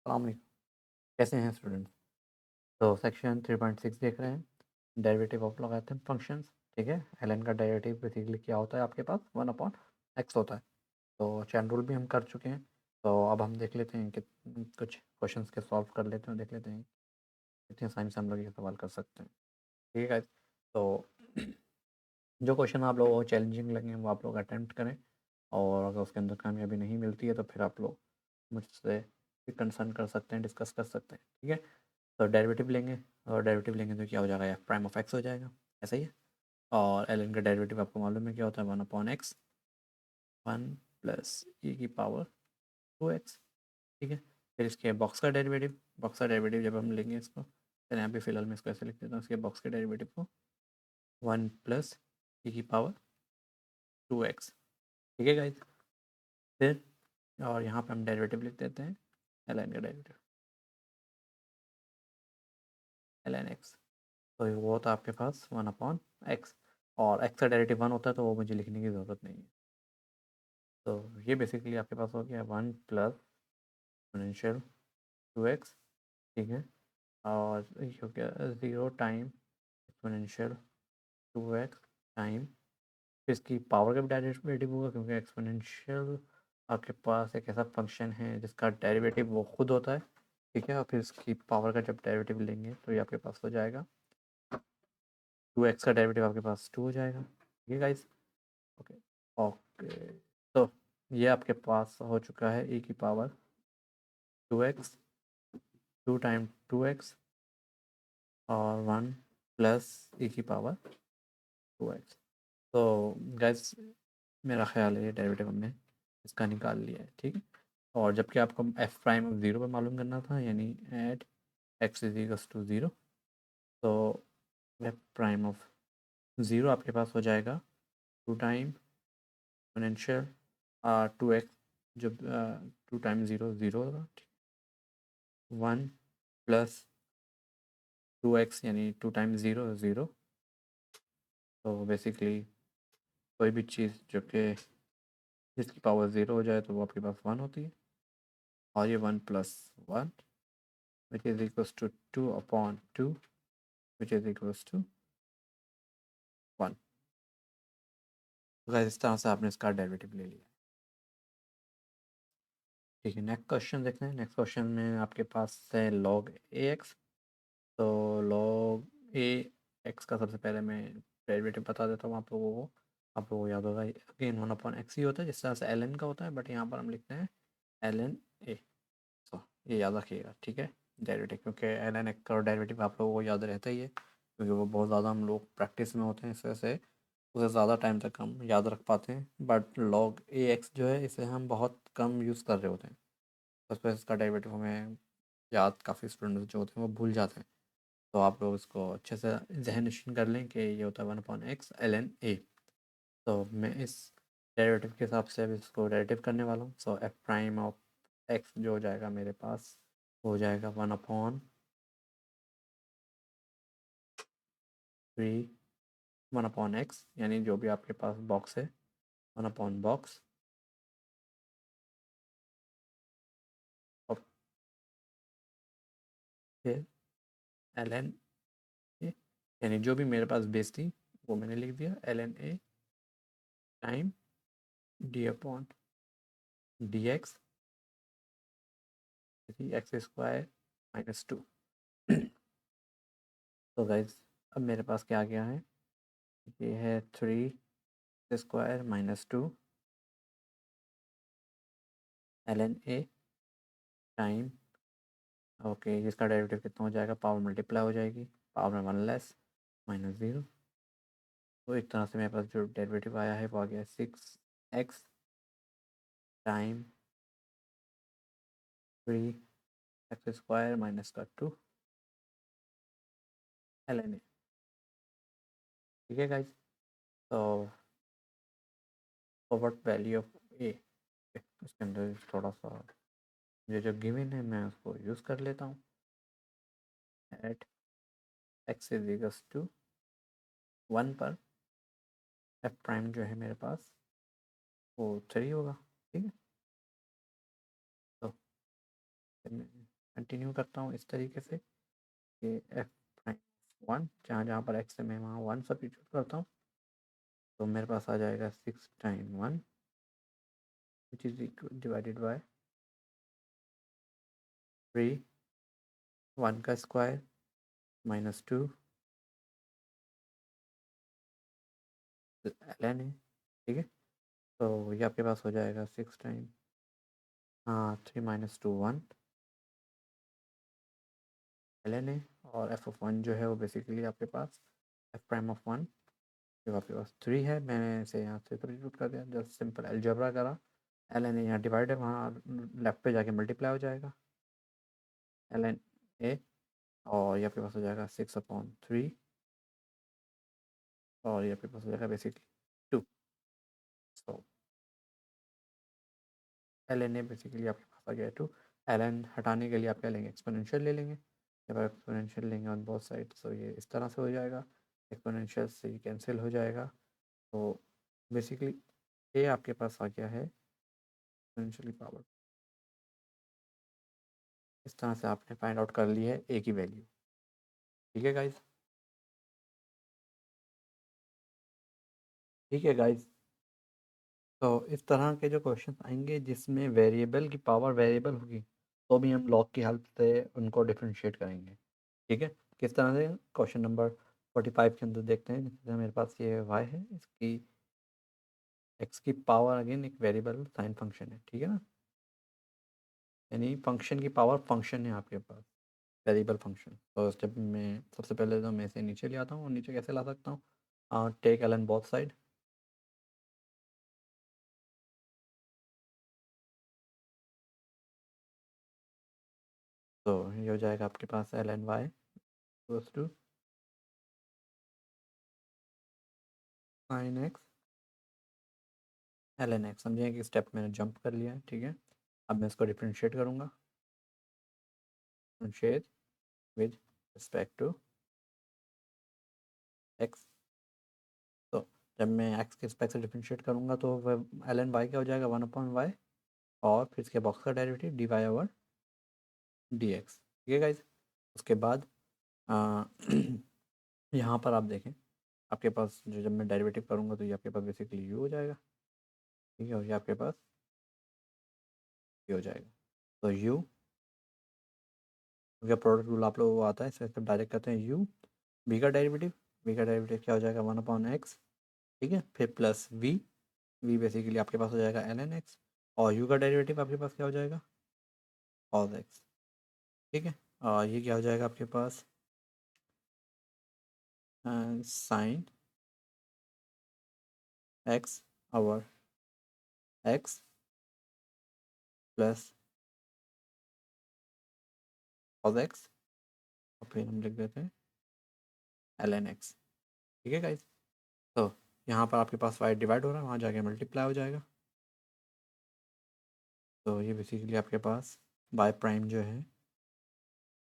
अस्सलाम वालेकुम। कैसे हैं स्टूडेंट्स? तो सेक्शन 3.6 देख रहे हैं, डेरिवेटिव ऑफ लॉगरिथम फंक्शंस। ठीक है, एलएन का डेरिवेटिव बेसिकली क्या होता है आपके पास 1/x होता है। तो चैन रूल भी हम कर चुके हैं। तो अब हम देख लेते हैं कि कुछ क्वेश्चंस के सॉल्व कर लेते हैं, देख लेते हैं कितनी आसानी से हम लोग ये सवाल कर सकते हैं। ठीक है guys? तो जो क्वेश्चन आप लोगों को चैलेंजिंग लगे वो आप लोग अटैम्प्ट करें, और अगर उसके अंदर कामयाबी नहीं मिलती है तो फिर आप लोग मुझसे कंसर्न कर सकते हैं, डिस्कस कर सकते हैं। ठीक है, तो डेरिवेटिव लेंगे, और डेरिवेटिव लेंगे तो क्या हो जाएगा, एफ प्राइम ऑफ एक्स हो जाएगा। ऐसा ही है। और एल एन का डेरिवेटिव आपको मालूम है क्या होता है, 1/x, 1 + e⁻²x। ठीक है, फिर इसके बॉक्स का डेरिवेटिव जब हम लेंगे इसको, फिर यहाँ पे फिलहाल मैं इसको ऐसे लिख देता हूँ, इसके बॉक्स के डेरिवेटिव को 1 + e⁻²x। ठीक है गाइज। फिर और यहाँ पे हम डेरिवेटिव लिख देते हैं, एल एन का डेरिवेटिव एल एन एक्स। तो वो होता है आपके पास 1/x, और x का डेरिवेटिव 1 होता है तो वो मुझे लिखने की ज़रूरत नहीं है। तो ये बेसिकली आपके पास हो गया 1 + e⁻²x। ठीक है, और ये हो गया 0 टाइम e⁻²x टाइम, फिर इसकी पावर का भी डेरिवेटिव होगा, क्योंकि एक्सपोनेंशियल आपके पास एक ऐसा फंक्शन है जिसका डेरिवेटिव वो खुद होता है। ठीक है, और फिर इसकी पावर का जब डेरिवेटिव लेंगे तो ये आपके पास हो जाएगा 2x का डेरिवेटिव आपके पास 2 हो जाएगा। ठीक है गाइस। ओके ओके, तो ये आपके पास हो चुका है e⁻²x, 2 टाइम 2x, और 1 + e⁻²x। तो गाइस मेरा ख्याल है ये डेरिवेटिव हमने इसका निकाल लिया है। ठीक है, और जबकि आपको एफ प्राइम 0 पर मालूम करना था, यानी एट x = 0, तो एफ प्राइम ऑफ 0 आपके पास हो जाएगा 2 टाइम एक्सपोनेंशियल 2x, जब 2 टाइम 0 0 होगा, 1 + 2x, यानी 2 टाइम 0 0। तो बेसिकली कोई भी चीज़ जो कि जिसकी पावर 0 हो जाए तो वो आपके पास 1 होती है, और ये 1 + 1 which is equals to 2/2 which is equals to 1। तो इस तरह से आपने इसका डेरिवेटिव ले लिया। ठीक है, नेक्स्ट क्वेश्चन देखते हैं। नेक्स्ट क्वेश्चन में आपके पास है log ax। तो log ए एक्स का सबसे पहले मैं डेरिवेटिव बता देता हूँ आप लोगों को। आप लोगों को याद होगा अगेन 1/x ही होता है, जिस तरह से एल एन का होता है, बट यहाँ पर हम लिखते हैं एल एन ए। तो ये याद रखिएगा। ठीक है, डेरिवेटिव, क्योंकि एल एन एक्स का डेरिवेटिव आप लोगों को याद रहता ही है, क्योंकि वो बहुत ज़्यादा हम लोग प्रैक्टिस में होते हैं, इस वजह से उसे ज़्यादा टाइम तक हम याद रख पाते हैं। बट log ए एक्स जो है इसे हम बहुत कम यूज़ कर रहे होते हैं, उस पर इसका डेरिवेटिव हमें याद, काफ़ी स्टूडेंट्स जो होते हैं वो भूल जाते हैं। तो आप लोग इसको अच्छे से जहन नशीन कर लें कि ये होता है 1/x ln a। तो मैं इस डेरिवेटिव के हिसाब से अब इसको डेरिवेटिव करने वाला हूँ। सो एफ प्राइम ऑफ एक्स जो हो जाएगा मेरे पास, हो जाएगा 1/3 1/x, यानी जो भी आपके पास बॉक्स है 1/बॉक्स और फिर ln a, यानी जो भी मेरे पास बेस थी वो मैंने लिख दिया ln a time d/dx x² तो गाइज अब मेरे पास क्या आ गया है, ये है 3² - 2 ln a टाइम, ओके इसका डेरिवेटिव कितना हो जाएगा, पावर मल्टीप्लाई हो जाएगी, पावर में 1 लेस -0। तो एक तरह से मेरे पास जो डेरिवेटिव आया है वो आ गया 6x time 3x² - 2 ln a। ठीक है गाइज, तो फॉरवर्ड वैल्यू ऑफ ए, इसके अंदर थोड़ा सा मुझे जो गिवन है मैं उसको यूज़ कर लेता हूँ। एट x = 1 पर एफ प्राइम जो है मेरे पास वो 3 होगा। ठीक है, तो कंटिन्यू करता हूँ इस तरीके से कि एफ प्राइम 1 जहाँ जहाँ पर एक्स है मैं वहाँ 1 सब्स्टिट्यूट करता हूँ, तो मेरे पास आ जाएगा 6 time 1 which is divided by 3, 1 का स्क्वायर माइनस 2 ln है, ठीक है। तो ये आपके पास हो जाएगा 6 टाइम 3 माइनस 2 1 ln है, और एफ ऑफ 1 जो है वो बेसिकली आपके पास एफ प्राइम ऑफ 1 जो आपके पास 3 है, मैंने इसे यहाँ से सब्स्टिट्यूट कर दिया, जस्ट सिंपल अलजेब्रा करा। ln ए यहाँ डिवाइड है, वहाँ लेफ्ट पे जाके मल्टीप्लाई हो जाएगा ln ए, और ये आपके पास हो जाएगा 6/3, और ये आपके पास हो जाएगा बेसिकली 2। सो ln ए बेसिकली आपके पास आ गया 2। ln हटाने के लिए आप क्या लेंगे, एक्सपोनेंशियल ले लेंगे। जब आप एक्सपोनेंशियल लेंगे ऑन बोथ साइड, तो ये इस तरह से हो जाएगा, एक्सपोनेंशियल से ये कैंसिल हो जाएगा। तो बेसिकली ये आपके पास आ गया है एक्सपोनेंशियली पावर। इस तरह से आपने फाइंड आउट कर ली है ए की वैल्यू, ठीक है गाइज। ठीक है गाइज, तो इस तरह के जो क्वेश्चन आएंगे जिसमें वेरिएबल की पावर वेरिएबल होगी, तो भी हम लॉग की हेल्प से उनको डिफ्रेंशिएट करेंगे, ठीक है। किस तरह से, क्वेश्चन नंबर 45 के अंदर देखते हैं। जैसे मेरे पास ये y है, इसकी x की पावर अगेन एक वेरिएबल साइन फंक्शन है, ठीक है ना, यानी फंक्शन की पावर फंक्शन है आपके पास, वेरिएबल फंक्शन। तो जब मैं सबसे पहले तो मैं इसे नीचे ले आता हूँ, और नीचे कैसे ला सकता हूँ, टेक एलन बोथ साइड, तो ये हो जाएगा आपके पास ln y equals to sine x ln x। समझिए कि स्टेप मैंने जंप कर लिया है, ठीक है। अब मैं इसको डिफ्रेंशिएट करूँगा, differentiate with respect to x। तो जब मैं x के रिस्पेक्ट से डिफ्रेंशिएट करूँगा तो ln y क्या हो जाएगा, 1/y, और फिर इसके बॉक्स का डेरिवेटिव dy/dx, ठीक है गाइज। उसके बाद आ, यहाँ पर आप देखें, आपके पास जो जब मैं डेरिवेटिव करूँगा तो ये आपके पास बेसिकली u हो जाएगा, ठीक है, और ये आपके पास ये हो जाएगा। तो u क्योंकि प्रोडक्ट रूल आप लोगों को आता है, इसे डायरेक्ट करते हैं u, v का डेरिवेटिव क्या हो जाएगा, 1/x, ठीक है, फिर प्लस v बेसिकली आपके पास हो जाएगा ln x, और u का डेरिवेटिव आपके पास क्या हो जाएगा, cos x, ठीक है। और ये क्या हो जाएगा आपके पास, sine x over x plus cos x, और फिर हम लिख देते हैं ln x, ठीक है गाइज। तो यहाँ पर आपके पास y डिवाइड हो रहा है, वहाँ जाके मल्टीप्लाई हो जाएगा। तो ये बेसिकली आपके पास y प्राइम जो है,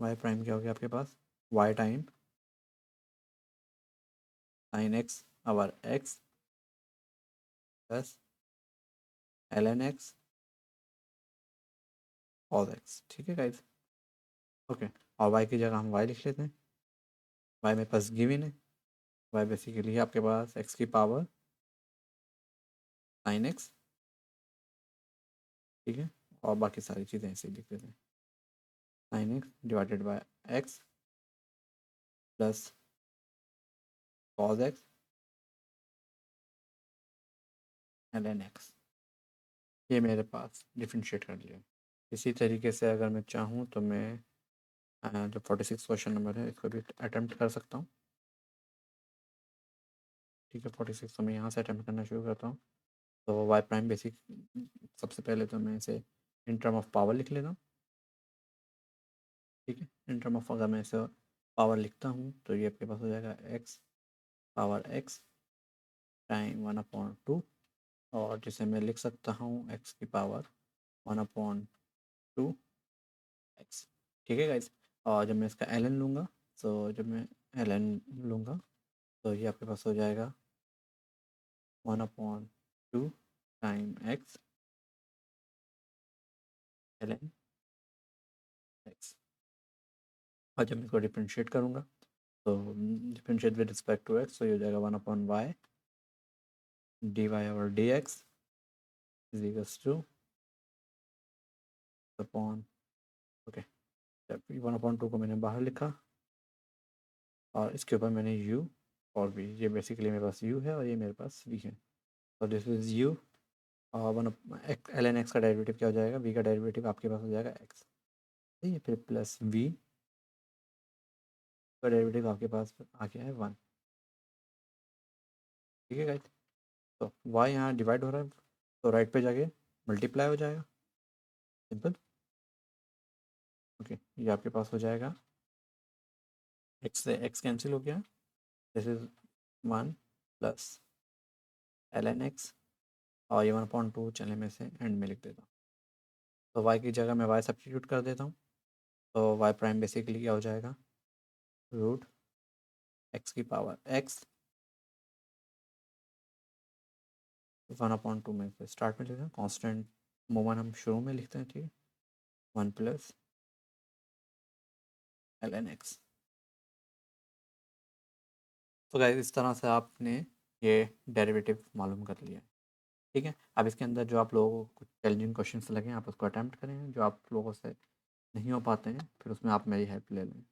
y प्राइम क्या हो गया आपके पास, y time sine x over x plus ln x cos x, ठीक है गाइज, ओके। और y की जगह हम y लिख लेते हैं, y मेरे पास गिवन है, y बेसिकली है आपके पास x की पावर साइन x, ठीक है, और बाकी सारी चीज़ें ऐसे ही लिख देते हैं, sine x divided by x plus cos x ln x। ये मेरे पास डिफ्रेंशिएट कर लिया। इसी तरीके से अगर मैं चाहूँ तो मैं जो 46 क्वेश्चन नंबर है इसको भी अटैम्प्ट कर सकता हूँ, ठीक है। 46 तो मैं यहाँ से अटैम्प्ट करना शुरू करता हूँ। तो वाई प्राइम बेसिक, सबसे पहले तो मैं इसे इन टर्म ऑफ पावर लिख लेता हूँ, ठीक है। इन टर्म ऑफ अगर मैं इसे पावर लिखता हूँ तो ये आपके पास हो जाएगा एक्स पावर एक्स टाइम 1/2, और जिसे मैं लिख सकता हूँ एक्स की पावर 1/2 एक्स, ठीक है गाइज। और जब मैं इसका एल एन लूँगा, तो जब मैं एल एन लूँगा तो ये आपके पास हो जाएगा 1/2 time x l n x. और जब मैं इसको डिफ्रेंशिएट करूँगा तो differentiate with respect to x, तो ये हो जाएगा 1/y dy और dx is equals to upon, okay, 1/2 को मैंने बाहर लिखा और इसके ऊपर मैंने u और v, ये बेसिकली मेरे पास u है और ये मेरे पास v है। तो दिस इज u और ln x का डेरिवेटिव क्या हो जाएगा, v का डेरिवेटिव आपके पास हो जाएगा x, ठीक है, फिर प्लस v का डेरिवेटिव आपके पास आ गया है 1, ठीक है गाइस। तो y यहाँ डिवाइड हो रहा है तो राइट पे जाके मल्टीप्लाई हो जाएगा, सिंपल। ओके, ये आपके पास हो जाएगा, x से x कैंसिल हो गया, this is 1 plus ln x और ये 1/2 चले में से एंड में लिख देता हूँ। तो y की जगह मैं y सब्स्टिट्यूट कर देता हूँ, तो y प्राइम बेसिकली क्या हो जाएगा, रूट x की पावर x 1/2 में से स्टार्ट में लिखते हैं कॉन्स्टेंट मोमेंट हम शुरू में लिखते हैं, ठीक है, 1 प्लस ln x। तो गाइस इस तरह से आपने ये डेरिवेटिव मालूम कर लिया है, ठीक है। अब इसके अंदर जो आप लोगों को चैलेंजिंग क्वेश्चंस लगे आप उसको अटैम्प्ट करें, जो आप लोगों से नहीं हो पाते हैं फिर उसमें आप मेरी हेल्प ले लें।